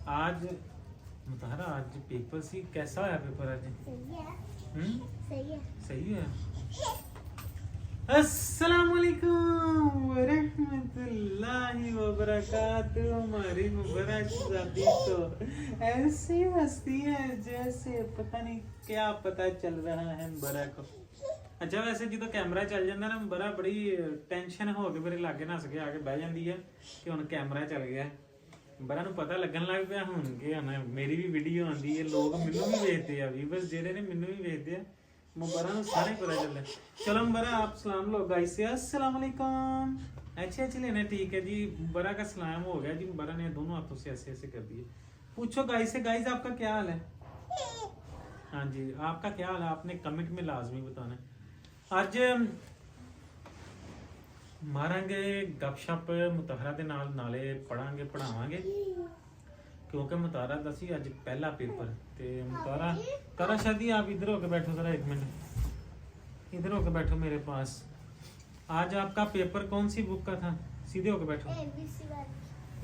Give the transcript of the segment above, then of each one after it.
आज मुताहरा आज paper C कैसा होया पेपर आज? सही है। सही है। अस्सलाम वालेकुम व रहमतुल्लाहि व बरकातुहू। हमारी मुबारक शादी तो ऐसी हंसती है जैसे पता नहीं क्या पता चल रहा है मुबारक को। अच्छा वैसे जो कैमरा चल जाता ना बड़ा बड़ी टेंशन हो के मेरे लागे नस के आके बह जाती है कि हुण कैमरा चल गया। बड़ा नूं पता लगन लग पिया हुण कि हन मेरी भी वीडियो आंदी है, लोग मैनू भी वेखदे आ, व्यूअर्स जेडे ने मैनू भी वेखदे आ, मुबारा नूं सारे पता चलदा। चलो मुबारा आप सलाम लो गाइस से। अस्सलाम वालेकुम। अच्छे अच्छे लेने ठीक है जी। मुबारा का सलाम हो गया जी। मुबारा ने दोनों हाथों से ऐसे ऐसे कर दिए। पूछो गाइस से, गाइस आपका क्या हाल है? हाँ जी आपका क्या हाल है? आपने कमेंट में लाजमी बताना है। ਅੱਜ ਮਾਰਾਂਗੇ ਗੱਪਸ਼ਪ ਮੁਤਾਹਰਾ ਦੇ ਨਾਲ, ਨਾਲੇ ਪੜਾਂਗੇ ਪੜਾਵਾਂਗੇ क्योंकि मुताहरा का सी अज पहला पेपर। ते मुताहरा करा शादी आप इधर होके बैठो जरा, एक मिनट इधर होके बैठो मेरे पास। आज आपका पेपर कौन सी बुक का था? सीधे होके बैठो।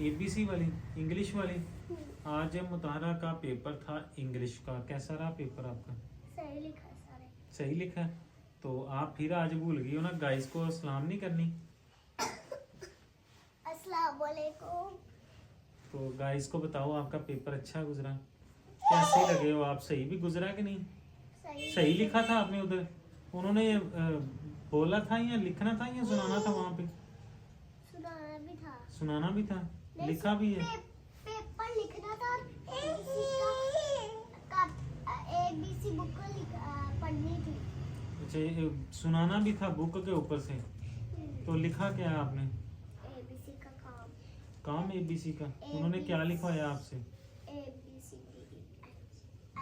ABC वाली, इंग्लिश वाली। आज मुताहरा का पेपर था इंग्लिश का। कैसा रहा पेपर आपका? सही लिखा सारे। सही लिखा है। तो आप फिर आज भूल गई हो ना गाइस को सलाम नहीं करनी। अस्सलाम वालेकुम। तो गाइस को बताओ आपका पेपर अच्छा गुजरा? कैसे लगे हो आप? सही भी गुजरा कि नहीं? सही लिखा था आपने उधर? उन्होंने बोला था या लिखना था या सुनाना था वहाँ पे? सुनाना भी था। सुनाना भी था, लिखा भी है। पेपर लिखना था। ABC बुक पढ़नी थी। अच्छा सुनाना भी था बुक के ऊपर से। तो लिखा क्या है आपने? ABC का काम ABC का। उन्होंने क्या लिखवाया आपसे? ABCD।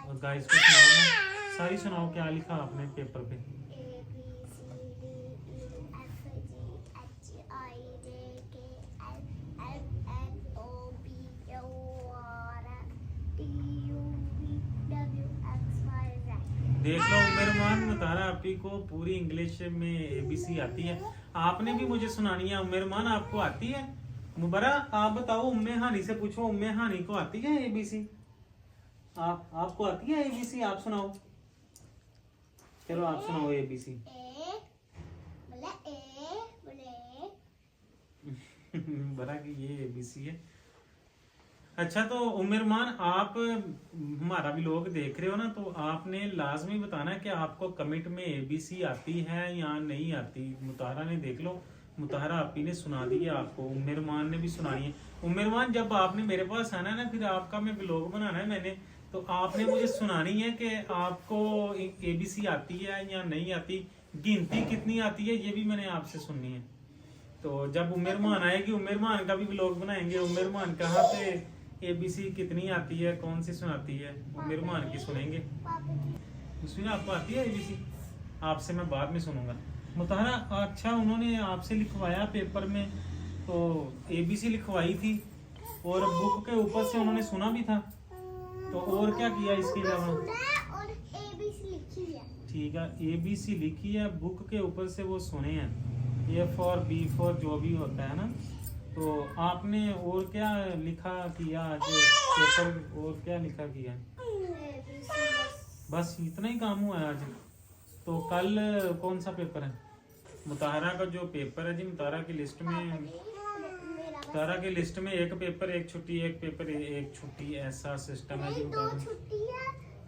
और गाइस को सुनाओ ना, सारी सुनाओ क्या लिखा आपने पेपर पे। देख लो उमेरमान मुताहरा आपी को पूरी इंग्लिश में ABC आती है। आपने भी मुझे सुनानी है। उमेरमान आपको आती है? मुबारा आप बताओ, उम्मे हानी से पूछो, उम्मे हानी को आती है ABC? आपको आती है ABC? आप सुनाओ। चलो आप सुनाओ ABC। बड़ा कि ये ABC है। अच्छा तो उमरमान आप हमारा भी लोग देख रहे हो ना, तो आपने लाजमी बताना है कि आपको कमेंट में ABC आती है या नहीं आती। मुताहरा ने देख लो, मुताहरा आपी ने सुना दी है आपको, उमरमान ने भी सुनाई है। उमरमान जब आपने मेरे पास आना है ना, फिर आपका मैं व्लॉग बनाना है मैंने, तो आपने मुझे सुनानी है कि आपको ABC आती है या नहीं आती, गिनती कितनी आती है ये भी मैंने आपसे सुननी है। तो जब उमरमान आएगी, उमरमान का भी व्लॉग बनाएंगे। उमरमान कहाँ पे ABC कितनी आती है, कौन सी सुनाती है, उमरमान की सुनेंगे। उसमें आपको आती है ABC? आपसे मैं बाद में सुनूंगा। मुताहरा अच्छा उन्होंने आपसे लिखवाया पेपर में, तो ABC लिखवाई थी और बुक के ऊपर से उन्होंने सुना भी था, तो और क्या किया इसके अलावा? और ABC लिखी है। ठीक है ABC लिखी है, बुक के ऊपर से वो सुने हैं। A फॉर B फॉर जो भी होता है ना। तो आपने और क्या लिखा किया आज पेपर? और क्या लिखा किया? बस इतना ही काम हुआ है आज। तो कल कौन सा पेपर है? मुताहरा का जो पेपर है जी, मुताहरा की लिस्ट में, मुताहरा की लिस्ट में एक पेपर एक छुट्टी, एक पेपर एक छुट्टी, ऐसा सिस्टम है जी। दो छुट्टियां।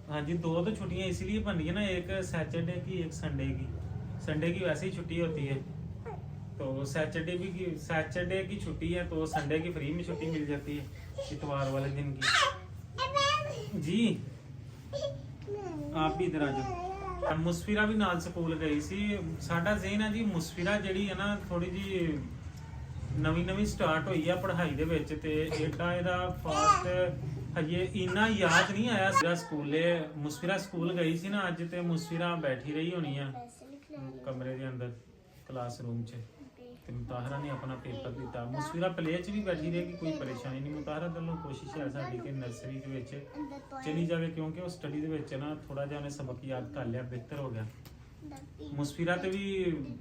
हाँ जी दो तो छुट्टियां इसलिए बन रही है ना, एक सैटरडे की एक संडे की। संडे की वैसे ही छुट्टी होती है, तो सैटरडे की छुट्टी है, तो संडे की फ्री में छुट्टी मिल जाती है इतवार वाले दिन की। जी आप भी इधर आ जाओ। मुसफिरा भी नाल स्कूल गई सी। साडा ज़हन है जी मुसफिरा जिहड़ी है ना, थोड़ी जी नवी स्टार्ट हुई है पढ़ाई दे विच, ते एडा इहदा फास्ट हजे इन्ना याद नहीं आया। स्कूले मुसफिरा स्कूल गई सी ना अज, ते मुसफिरा बैठी रही होनी है कमरे के अंदर क्लासरूम च। मुताहरा ने अपना पेपर दिता। मुसफिरा प्ले च भी बैठी रहेगी, कोई परेशानी नहीं। मुताहरा वालों कोशिश है साडी कि नर्सरी दे विच चली जावे, क्योंकि वो स्टडी दे विच ना थोड़ा जिहा उहने सबक याद कर लिया, बेहतर हो गया। ਮੁਸਫਿਰਾ ਤੇ ਵੀ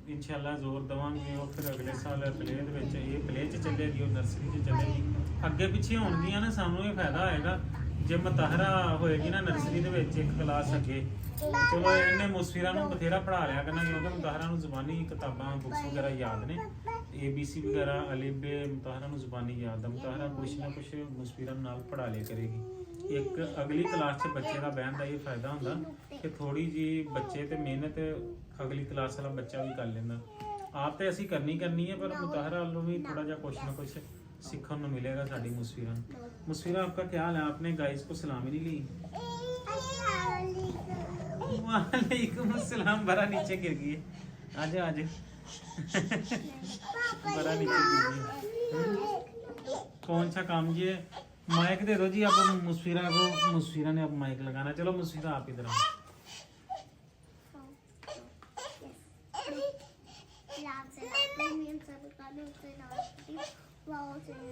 ਇਨਸ਼ਾਅੱਲਾ ਜ਼ੋਰ ਦਵਾਂਗੇ ਉਹ ਫਿਰ ਅਗਲੇ ਸਾਲ ਪਲੇ ਦੇ ਵਿੱਚ ਇਹ ਪਲੇ 'ਚ ਚੱਲੇਗੀ ਉਹ ਨਰਸਰੀ 'ਚ ਚੱਲੇਗੀ ਅੱਗੇ ਪਿੱਛੇ ਹੋਣਗੀਆਂ ਨਾ ਸਾਨੂੰ ਇਹ ਫਾਇਦਾ ਹੋਏਗਾ ਜੇ ਮੁਤਾਹਰਾ ਹੋਏਗੀ ਨਾ ਨਰਸਰੀ ਦੇ ਵਿੱਚ ਇੱਕ ਕਲਾਸ ਅੱਗੇ ਚਲੋ ਇਹਨੇ ਮੁਸਫਿਰਾ ਨੂੰ ਬਥੇਰਾ ਪੜ੍ਹਾ ਲਿਆ ਕਰਨਾ ਕਿਉਂਕਿ ਮੁਤਾਹਰਾ ਨੂੰ ਜ਼ੁਬਾਨੀ ਕਿਤਾਬਾਂ ਬੁੱਕਸ ਵਗੈਰਾ ਯਾਦ ਨੇ ABC ਵਗੈਰਾ ਅਲਿਫ ਬੇ ਮੁਤਾਹਰਾ ਨੂੰ ਜ਼ੁਬਾਨੀ ਯਾਦ ਹੈ ਮੁਤਾਹਰਾ ਕੁਛ ਨਾ ਕੁਛ ਮੁਸਫਿਰਾ ਨੂੰ ਨਾਲ ਪੜ੍ਹਾ ਲਿਆ ਕਰੇਗੀ ਇੱਕ ਅਗਲੀ ਕਲਾਸ 'ਚ ਬੱਚੇ ਦਾ ਬਹਿਣ ਦਾ ਇਹ ਫਾਇਦਾ ਹੁੰਦਾ ਕਿ ਥੋੜੀ ਜੀ ਬੱਚੇ ਤੇ ਮਿਹਨਤ ਅਗਲੀ ਕਲਾਸ ਵਾਲਾ ਬੱਚਾ ਵੀ ਕਰ ਲੈਂਦਾ ਆਪ ਤੇ ਅਸੀਂ ਕਰਨੀ ਹੈ ਪਰ ਮੁਤਾਹਰਾ ਵੱਲੋਂ ਵੀ थोड़ा जा कुछ ना कुछ सीखने को मिलेगा साड़ी मुस्फिरा मुस्फिरा आपका क्या हाल है आपने गाइस को सलामी नहीं ली वालेकुम अस्सलाम बड़ा नीचे गिर गई आजा आजा बड़ा नीचे गिर गई कौन सा काम ये माइक दे दो जी आप मुस्फिरा को मुस्फिरा ने अब माइक लगाना चलो मुस्फिरा आप इधर आओ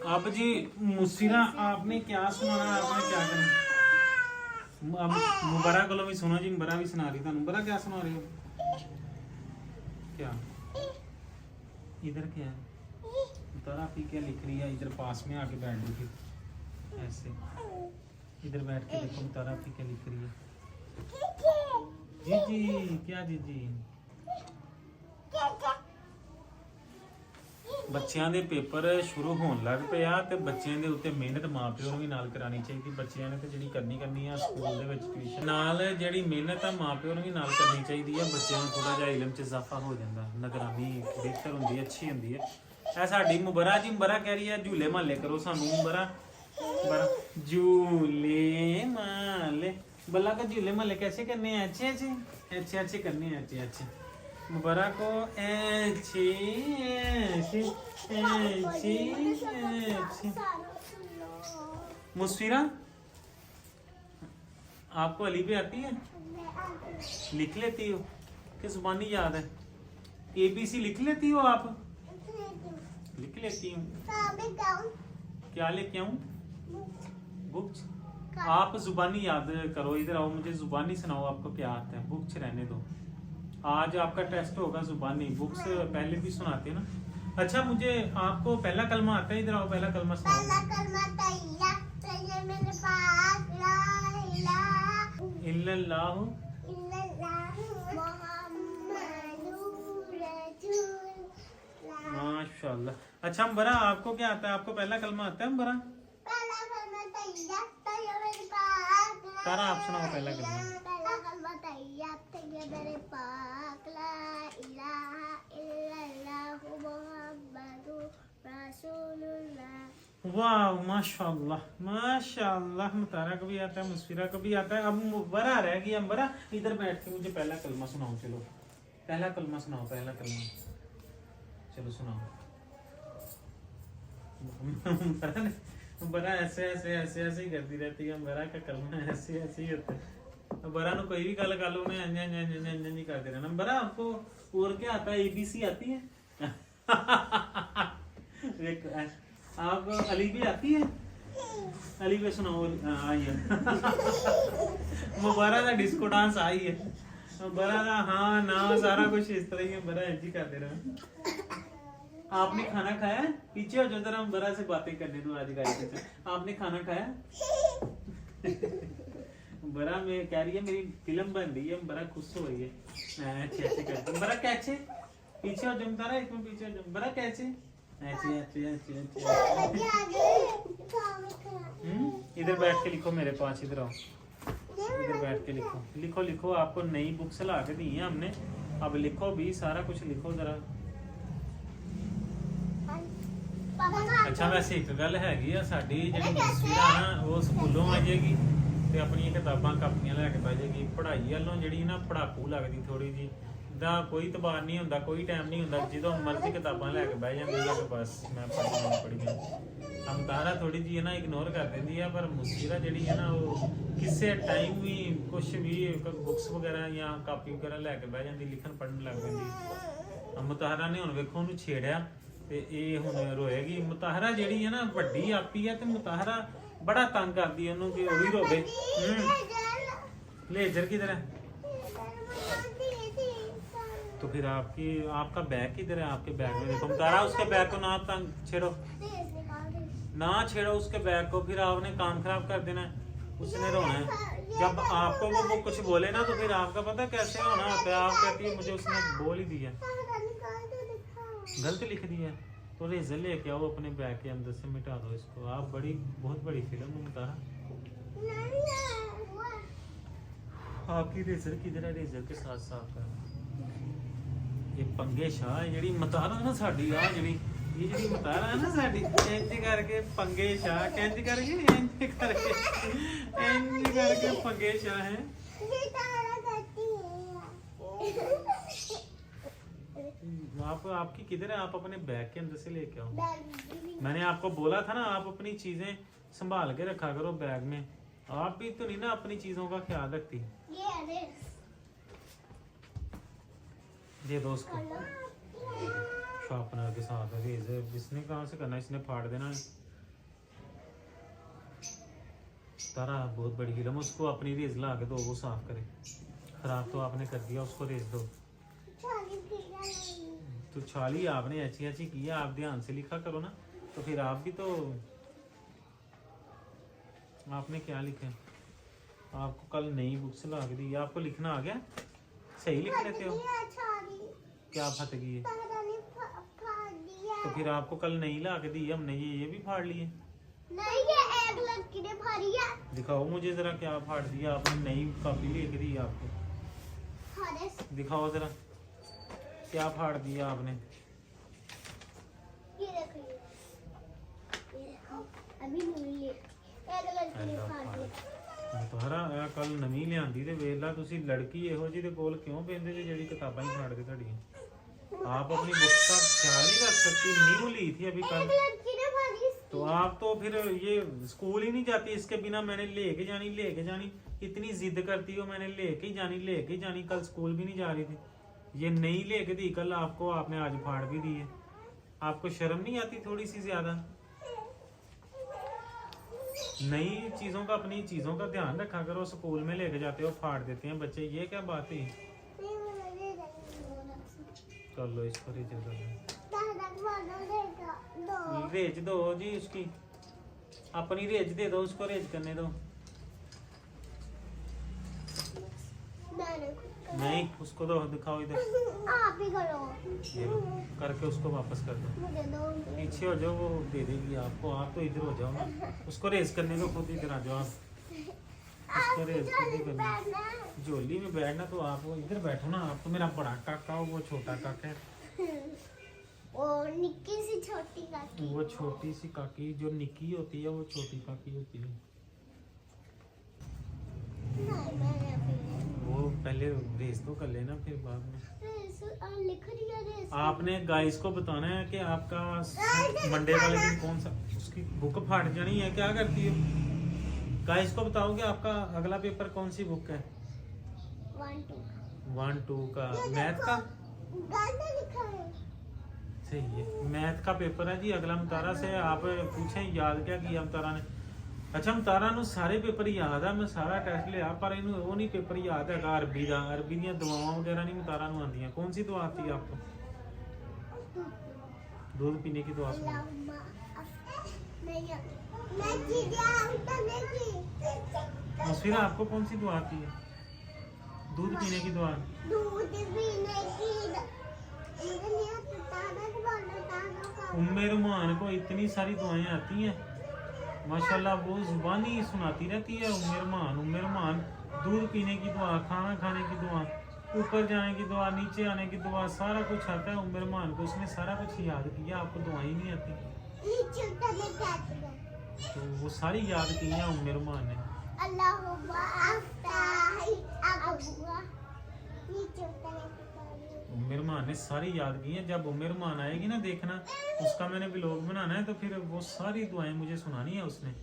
अब जी मुस्फिरा आपने क्या सुनाना आपने क्या करना अब मुबरा को भी सुनो जी मुबरा भी सुना रही था मुबरा क्या सुना रही हो क्या इधर क्या है मुतारा पी क्या लिख रही है इधर पास में आके बैठ रही ऐसे इधर बैठ के देखो मुतारा पी क्या लिख रही है जी जी क्या जी जी ਬੱਚਿਆਂ ਦੇ ਪੇਪਰ ਸ਼ੁਰੂ ਹੋਣ ਲੱਗ ਪਿਆ ਤੇ ਬੱਚਿਆਂ ਦੇ ਉੱਤੇ ਮਿਹਨਤ ਮਾਪਿਓ ਨੂੰ ਵੀ ਨਾਲ ਕਰਾਣੀ ਚਾਹੀਦੀ ਬੱਚਿਆਂ ਨੇ ਤੇ ਜਿਹੜੀ ਕਰਨੀ ਆ ਸਕੂਲ ਦੇ ਵਿੱਚ ਟਿਊਸ਼ਨ ਨਾਲ ਜਿਹੜੀ ਮਿਹਨਤ ਆ ਮਾਪਿਓ ਨੂੰ ਵੀ ਨਾਲ ਕਰਨੀ ਚਾਹੀਦੀ ਆ ਬੱਚਿਆਂ ਨੂੰ ਥੋੜਾ ਜਿਹਾ ਇਲਮ 'ਚ ਇਜ਼ਾਫਾ ਹੋ ਜਾਂਦਾ ਨਿਗਰਾਨੀ ਬਿਹਤਰ ਹੁੰਦੀ ਅੱਛੀ ਹੁੰਦੀ ਹੈ ਇਹ ਸਾਡੀ ਮੁਬਰਾ ਜੀ ਮੁਬਰਾ ਕਹਿ ਰਹੀ ਹੈ ਝੂਲੇ ਮਾਲੇ ਕਰੋ ਸਾਨੂੰ ਮੁਬਰਾ ਝੂਲੇ ਮਾਲੇ ਬੱਲਾ का झूले माले कैसे करने हैं अच्छे करने हैं अच्छे मुबरा को ऐसे मुस्फिरा आपको अली भी आती है लिख लेती हो कि जुबानी याद है ABC लिख लेती हो आप लिख लेती हूँ क्या लेके आऊँ बुक्स आप जुबानी याद करो इधर आओ मुझे जुबानी सुनाओ आपको क्या आता है बुक्स रहने दो आज आपका टेस्ट होगा जुबानी बुक्स पहले भी सुनाते हैं ना अच्छा मुझे आपको पहला कलमा आता है इधर आओ पहला कलमा सुनाओ इल्लल्लाहु माशाल्लाह अच्छा अंबरा आपको क्या आता है आपको पहला कलमा आता है अंबरा तारा आप सुनाओ पहला कलमा वाह माशाल्लाह माशाल्लाह मुतारा को भी आता है मुस्फिरा को भी आता है अब मुबरा रह गई अंबरा इधर बैठ के मुझे पहला कलमा सुनाओ चलो पहला कलमा सुनाओ पहला कलमा चलो सुनाओ बड़ा ऐसे ऐसे ऐसे ऐसे ही करती रहती है बड़ा का कलमा ऐसे ऐसे ही होता है बड़ा नु कोई भी गल कर लो ने अंज नहीं करते रहना बड़ा आपको और क्या आता है ABC आती है आपको अली भी आती है अली भी सुनाओ आई है मुबारक का डिस्को डांस आई है बड़ा हाँ ना सारा कुछ इस तरह ही बड़ा ऐसी करते रहे आपने खाना खाया पीछे हो जो जरा हम बड़ा से बातें करने दो आज गाइस से आपने खाना खाया बड़ा में कह रही है मेरी फिल्म बन रही है बड़ा खुश हो रही है अच्छे अच्छे करते बड़ा कैसे पीछे हो जमता रहा इसमें पीछे हो बड़ा कैसे ऐसे ऐसे ऐसे ऐसे इधर बैठ के लिखो मेरे पास इधर आओ इधर बैठ के लिखो लिखो लिखो आपको नई बुक्स ला के दी है हमने अब लिखो भी सारा कुछ लिखो जरा अच्छा वैसे एक गल हैगी आ साडी जेहड़ी मुस्फिरा ना वो स्कूलों आ जाएगी ते अपनी किताबां कापियां लेके बह जाएगी पढ़ाई वालों जेहड़ी ना पढ़ाकू लगदी थोड़ी जी दा कोई तबार नहीं हुंदा कोई टाइम नहीं हुंदा जो मर्जी किताबां लेके बह जांदी है कि बस मैं पढ़ी हम तारा थोड़ी जी है ना इग्नोर कर देंदी है पर मुस्फिरा जेहड़ी है ना वो किसी टाइम भी कुछ भी बुक्स वगैरह या कापी वगैरह लेके बह जांदी लिखन पढ़न लग पैंदी मुताहरा ने हुण वेखो उहनूं छेड़िया ते ये हुण रोएगी मुताहरा जेहड़ी है ना वड्डी आपी है ते मुताहरा बड़ा तंग करदी है उहनूं कि ओ भी रोवे लेजर किधर है तो फिर आपका बैग किधर है? आपके बैग में देखो मुतारा, उसके बैग को ना तंग छेड़ो, रेस निकाल दे। ना छेड़ो उसके बैग को, फिर आपने काम खराब कर देना है, उसने रोना है। जब आपको वो कुछ बोले ना तो फिर आपका पता कैसे होना होता है, आप कहती है मुझे उसने बोल ही दिया, तारा निकाल दे, दिखा। गलत लिख दिया। तो रेजर लेके आओ अपने बैग के अंदर से, मिटा दो इसको। आप बहुत बड़ी फिल्म है मुतारा। नहीं है वो। आपकी रेजर किधर है? रेजर के साथ साफ कर। ये पंगे शाह ਜਿਹੜੀ ਮਤਾਰਾ ਨਾ ਸਾਡੀ ਆ ਜਿਹੜੀ ਇਹ ਜਿਹੜੀ ਮਤਾਰਾ ਹੈ ਨਾ ਸਾਡੀ, ਇੰਜ ਕਰਕੇ ਪੰਗੇ ਸ਼ਾਹ, ਇੰਜ ਕਰਕੇ ਪੰਗੇ ਸ਼ਾਹ ਹੈ। ये तारा करती है। आपकी किधर है? आप अपने बैग के अंदर से लेके आओ। बैग भी। मैंने आपको बोला था ना आप अपनी चीजें संभाल के रखा करो बैग में। आप भी तो नहीं ना अपनी चीजों का ख्याल रखती। ये है रेस। दे दो उसको शार्पनर के साथ रेजर। इसने कहाँ से करना, इसने फाड़ देना। तारा बहुत बड़ी फिल्म, उसको अपनी रेज ला के दो, वो साफ करे। खराब तो आपने कर दिया, उसको रेज दो। छाली भीगा नहीं। तो छाली आपने अच्छी अच्छी की है, आप ध्यान से लिखा करो ना। तो फिर आप भी तो, आपने क्या लिखा है? आपको कल नई बुक्स ला के दी, आपको लिखना आ गया? सही लिख लेते हो? ये छाली क्या फट गई है? तारा ने फाड़ दिया। तो फिर आपको कल नई ला के दी, हमने ये भी फाड़ लिए। नहीं, ये एक लड़की ने फाड़ी है। दिखाओ मुझे जरा क्या फाड़ दिया आपने। नई कॉपी लेके दी आपको, फाड़े। दिखाओ जरा क्या फाड़ दिया आपने। ये देखो, ये देखो, अभी नहीं है। एक लड़की ने फाड़ दिया। ਤੁਹਾਰਾ ਕੱਲ ਨਵੀਂ ਲਿਆਂਦੀ ਤੇ ਵੇਖ ਲਾ ਤੁਸੀਂ, ਲੜਕੀ ਇਹੋ ਜਿਹੀ ਦੇ ਕੋਲ ਕਿਉਂ ਪੈਂਦੇ ਜੇ ਜਿਹੜੀ ਕਿਤਾਬਾਂ ਹੀ फाड़ के ਤੁਹਾਡੀਆਂ। आप अपनी बुक का ख्याल नहीं रख सकती। न्यू ली थी अभी कल, एक लड़की ने फाड़ी। तो आप तो फिर ये स्कूल ही नहीं जाती इसके बिना। मैंने लेके जानी इतनी जिद करती हो, मैंने लेके ही जानी। कल स्कूल भी नहीं जा रही थी, ये नहीं लेके दी कल आपको, आपने आज फाड़ भी दी है। आपको शर्म नहीं आती थोड़ी सी ज्यादा? नई चीजों का, अपनी चीजों का ध्यान रखा करो। स्कूल में लेके जाते हो फाड़ देते हैं बच्चे, ये क्या बात है? कर लो इसको, रेज रेज दो जी उसकी, अपनी रेज दे दो उसको, रेज करने दो। नहीं उसको दो, दिखाओ इधर। आप ही करो। ये लो, करके उसको वापस कर दो। मुझे दो। पीछे हो जाओ, वो दे देगी आपको। आप तो इधर हो जाओ ना, उसको रेस करने दो, खुद इधर आ जाओ आप। उसको रेस खुद ही करना। झोली में बैठना तो आप वो इधर बैठो ना। आप तो मेरा बड़ा काका हो, वो छोटा काका है। और निक्की सी छोटी काकी। वो छोटी सी काकी, जो निक्की होती है वो छोटी काकी होती है। नहीं, मैंने अभी वो पहले रेस तो कर लेना, फिर बाद में। रेस लिख दिया रेस। आपने गाइस को बताना है कि आपका मंडे वाले दिन कौन सा, उसकी बुक फाड़ जानी है। क्या करती हो? गाइस को बताओ कि आपका अगला पेपर कौन सी बुक है? 1-2 का मैथ का। गाना लिखा है। सही है, मैथ का पेपर है जी अगला। मुतारा से आप पूछें याद क्या किया मुतारा ने। अच्छा मुतारा नु सारे पेपर याद है, मैं सारा टेस्ट लिया, पर इन्हू वो नहीं पेपर याद है अरबी दा। अरबी दी दुआवां वगैरह नहीं मुतारा नु आंदियां। कौन सी दुआ आती है आपको? दूध पीने की दुआ सुनो। और फिर आपको कौन सी दुआ आती है? दूध पीने की दुआ। दूध पीने की। उम्मे रुमान को इतनी सारी दुआएं आती हैं माशाल्लाह, वो जुबानी सुनाती रहती है। उम्मे रुमान, दूध पीने की दुआ, खाना खाने की दुआ, ऊपर जाने की दुआ, नीचे आने की दुआ, सारा कुछ आता है उम्मे रुमान को। उसने सारा कुछ याद किया, आपको दुआएं ही नहीं आती। तो वो सारी याद की है उम्मे रुमान ने। उम्मे रुमान ने सारी याद की है। जब उम्मे रुमान आएगी ना देखना, उसका मैंने व्लॉग बनाना है, तो फिर वो सारी दुआएं मुझे सुनानी है उसने।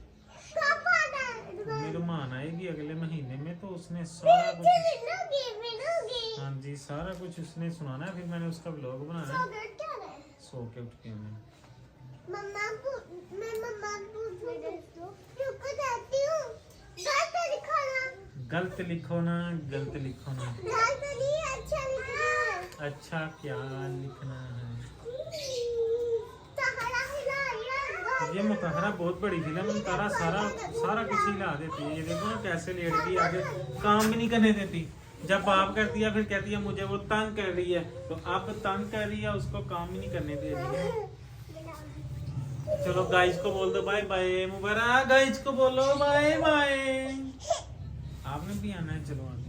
उम्मे रुमान आएगी अगले महीने में, तो उसने सारा कुछ, हाँ जी सारा कुछ उसने सुनाना है। फिर मैंने उसका व्लॉग बनाना है। सो के उठ के मैं गलत लिखो ना, गलत लिखो ना। अच्छा क्या लिखना है? ये मुताहरा बहुत बड़ी फिल्म है। तारा सारा सारा कुछ हिला देती है। ये देखो ना कैसे लेट गई, आगे काम भी नहीं करने देती। जब बाप कर दिया फिर कहती है मुझे वो तंग कर रही है। तो अब तंग कर रही है, उसको काम भी नहीं करने दे रही है। चलो गाइस को बोल दो बाय बाय। मुबारक गाइस को बोलो बाय बाय। आपने भी आना है, चलो आगे।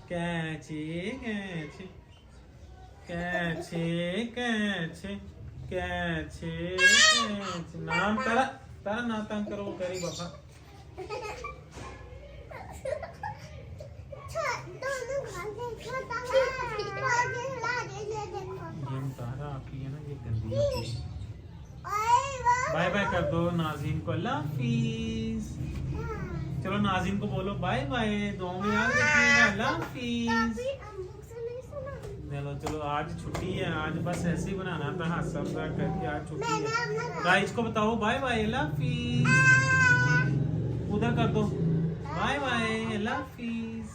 कैची कैची कैची कैची कैची कैची। नाम तारा तारा ना तंग करो, वो करी बाबा। ये तारा आपकी है ना, ये गंदी होती है। बाय बाय कर दो नाज़ीन को, अल्लाह हाफिज। चलो नाज़ीन को बोलो बाय बाय, दुआ में याद रखिएगा, अल्लाह हाफिज। चलो चलो आज छुट्टी है, आज बस ऐसे ही बनाना था, हाथ मजाक करके। आज छुट्टी है। गाइस को बताओ बाय बाय, अल्लाह हाफिज। उधर कर दो बाय बाय, अल्लाह हाफिज।